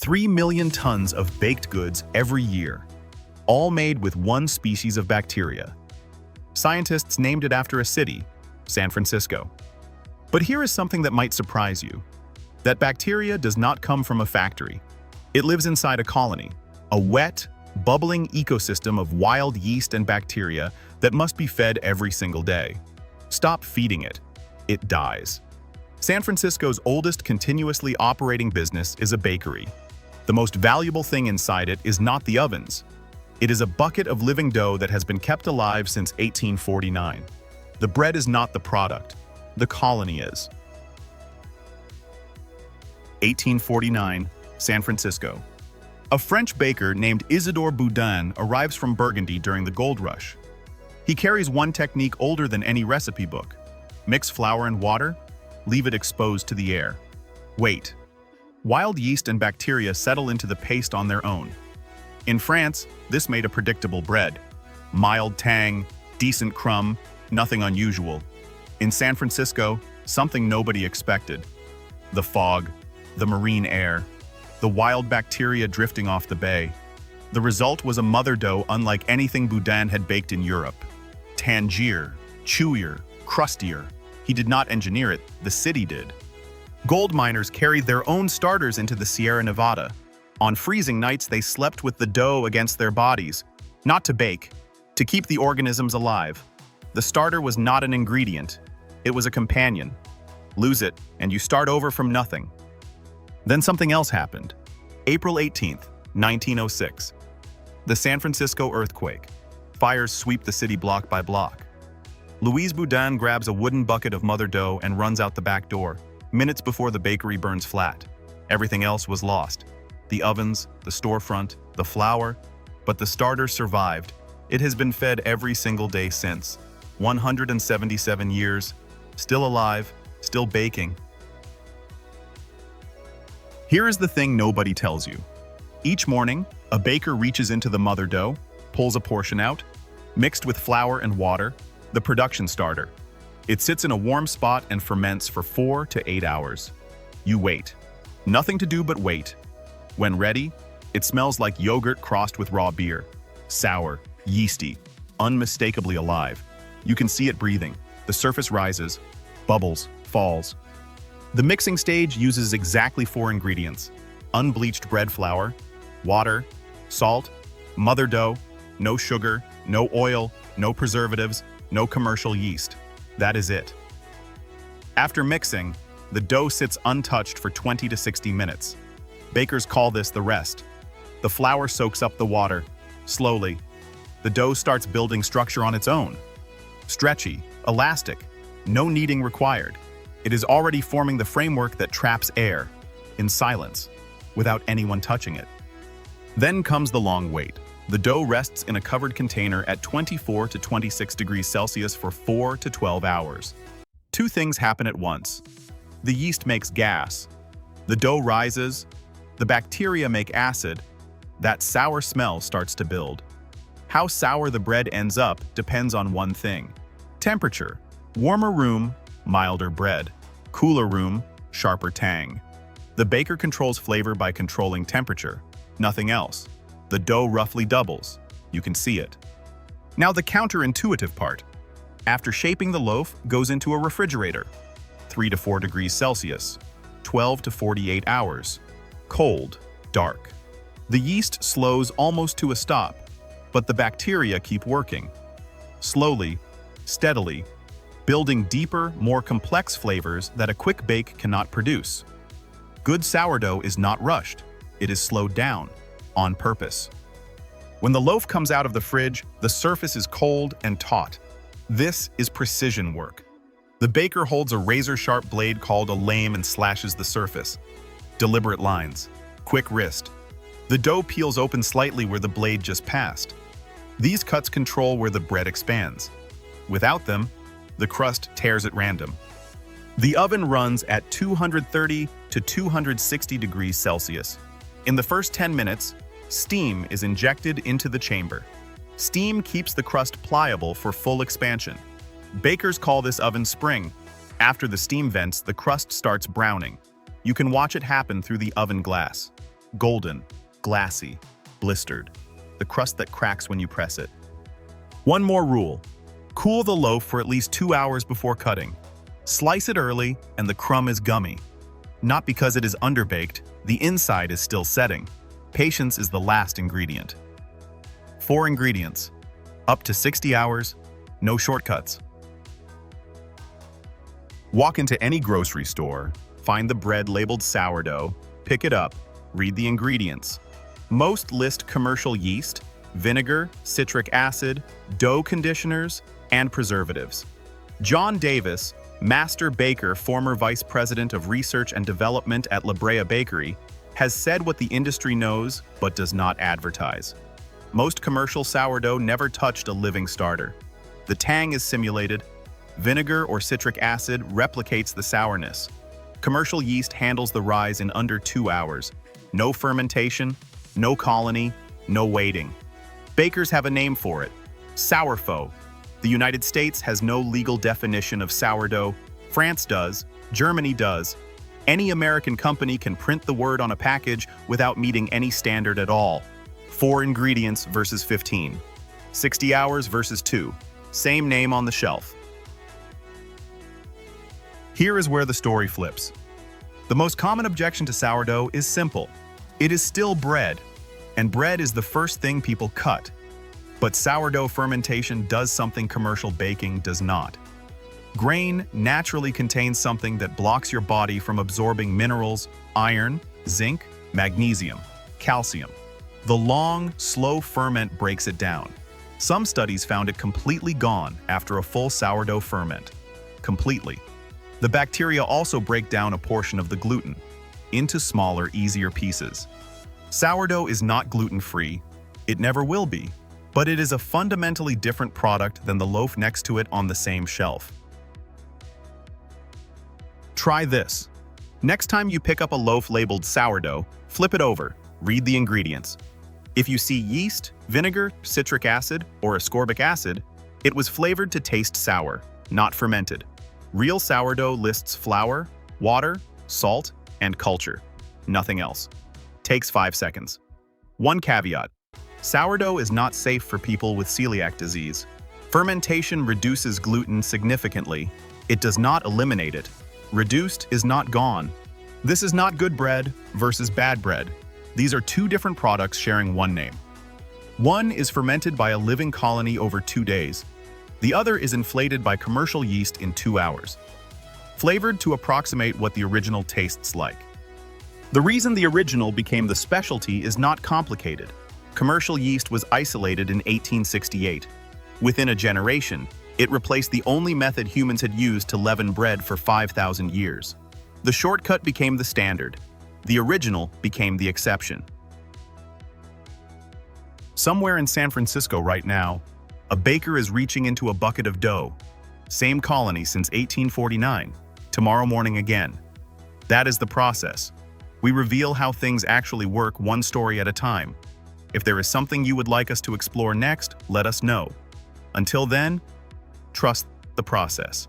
3 million tons of baked goods every year, all made with one species of bacteria. Scientists named it after a city, San Francisco. But here is something that might surprise you. That bacteria does not come from a factory. It lives inside a colony, a wet, bubbling ecosystem of wild yeast and bacteria that must be fed every single day. Stop feeding it. It dies. San Francisco's oldest continuously operating business is a bakery. The most valuable thing inside it is not the ovens. It is a bucket of living dough that has been kept alive since 1849. The bread is not the product. The colony is. 1849, San Francisco. A French baker named Isidore Boudin arrives from Burgundy during the gold rush. He carries one technique older than any recipe book. Mix flour and water, leave it exposed to the air. Wait. Wild yeast and bacteria settle into the paste on their own. In France, this made a predictable bread. Mild tang, decent crumb, nothing unusual. In San Francisco, something nobody expected. The fog, the marine air, the wild bacteria drifting off the bay. The result was a mother dough unlike anything Boudin had baked in Europe. Tangier, chewier, crustier. He did not engineer it, the city did. Gold miners carried their own starters into the Sierra Nevada. On freezing nights, they slept with the dough against their bodies, not to bake, to keep the organisms alive. The starter was not an ingredient, it was a companion. Lose it, and you start over from nothing. Then something else happened. April 18th, 1906. The San Francisco earthquake. Fires sweep the city block by block. Louise Boudin grabs a wooden bucket of mother dough and runs out the back door, minutes before the bakery burns flat. Everything else was lost. The ovens, the storefront, the flour, but the starter survived. It has been fed every single day since. 177 years, still alive, still baking. Here is the thing nobody tells you. Each morning, a baker reaches into the mother dough, pulls a portion out, mixed with flour and water, the production starter. It sits in a warm spot and ferments for 4 to 8 hours. You wait. Nothing to do but wait. When ready, it smells like yogurt crossed with raw beer. Sour, yeasty, unmistakably alive. You can see it breathing. The surface rises, bubbles, falls. The mixing stage uses exactly 4 ingredients: unbleached bread flour, water, salt, mother dough, no sugar, no oil, no preservatives, no commercial yeast. That is it. After mixing, the dough sits untouched for 20 to 60 minutes. Bakers call this the rest. The flour soaks up the water. Slowly, the dough starts building structure on its own. Stretchy, elastic, no kneading required. It is already forming the framework that traps air, in silence, without anyone touching it. Then comes the long wait. The dough rests in a covered container at 24 to 26 degrees Celsius for 4 to 12 hours. 2 things happen at once. The yeast makes gas. The dough rises. The bacteria make acid. That sour smell starts to build. How sour the bread ends up depends on one thing: temperature. Warmer room, milder bread. Cooler room, sharper tang. The baker controls flavor by controlling temperature, nothing else. The dough roughly doubles. You can see it. Now the counterintuitive part. After shaping, the loaf goes into a refrigerator. 3 to 4 degrees Celsius. 12 to 48 hours. Cold, dark. The yeast slows almost to a stop, but the bacteria keep working. Slowly, steadily, building deeper, more complex flavors that a quick bake cannot produce. Good sourdough is not rushed. It is slowed down. On purpose. When the loaf comes out of the fridge, the surface is cold and taut. This is precision work. The baker holds a razor-sharp blade called a lame and slashes the surface. Deliberate lines. Quick wrist. The dough peels open slightly where the blade just passed. These cuts control where the bread expands. Without them, the crust tears at random. The oven runs at 230 to 260 degrees Celsius. In the first 10 minutes, steam is injected into the chamber. Steam keeps the crust pliable for full expansion. Bakers call this oven spring. After the steam vents, the crust starts browning. You can watch it happen through the oven glass. golden, glassy, blistered. The crust that cracks when you press it. One more rule. Cool the loaf for at least 2 hours before cutting. Slice it early and the crumb is gummy. Not because it is underbaked, the inside is still setting. Patience is the last ingredient. 4 ingredients. Up to 60 hours, no shortcuts. Walk into any grocery store, find the bread labeled sourdough, pick it up, read the ingredients. Most list commercial yeast, vinegar, citric acid, dough conditioners, and preservatives. John Davis, master baker, former vice president of research and development at La Brea Bakery, has said what the industry knows but does not advertise. Most commercial sourdough never touched a living starter. The tang is simulated. Vinegar or citric acid replicates the sourness. Commercial yeast handles the rise in under 2 hours. No fermentation, no colony, no waiting. Bakers have a name for it: sourfaux. The United States has no legal definition of sourdough. France does. Germany does. Any American company can print the word on a package without meeting any standard at all. 4 ingredients versus 15. 60 hours versus 2. Same name on the shelf. Here is where the story flips. The most common objection to sourdough is simple. It is still bread, and bread is the first thing people cut. But sourdough fermentation does something commercial baking does not. Grain naturally contains something that blocks your body from absorbing minerals, iron, zinc, magnesium, calcium. The long, slow ferment breaks it down. Some studies found it completely gone after a full sourdough ferment. Completely. The bacteria also break down a portion of the gluten into smaller, easier pieces. Sourdough is not gluten-free. It never will be. But it is a fundamentally different product than the loaf next to it on the same shelf. Try this. Next time you pick up a loaf labeled sourdough, flip it over, read the ingredients. If you see yeast, vinegar, citric acid, or ascorbic acid, it was flavored to taste sour, not fermented. Real sourdough lists flour, water, salt, and culture. Nothing else. Takes 5 seconds. One caveat. Sourdough is not safe for people with celiac disease. Fermentation reduces gluten significantly. It does not eliminate it. Reduced is not gone. This is not good bread versus bad bread. These are 2 different products sharing one name. One is fermented by a living colony over 2 days. The other is inflated by commercial yeast in 2 hours. Flavored to approximate what the original tastes like. The reason the original became the specialty is not complicated. Commercial yeast was isolated in 1868. Within a generation, it replaced the only method humans had used to leaven bread for 5,000 years. The shortcut became the standard. The original became the exception. Somewhere in San Francisco right now, a baker is reaching into a bucket of dough. Same colony since 1849. Tomorrow morning again. That is the process. We reveal how things actually work one story at a time. If there is something you would like us to explore next, let us know. Until then, trust the process.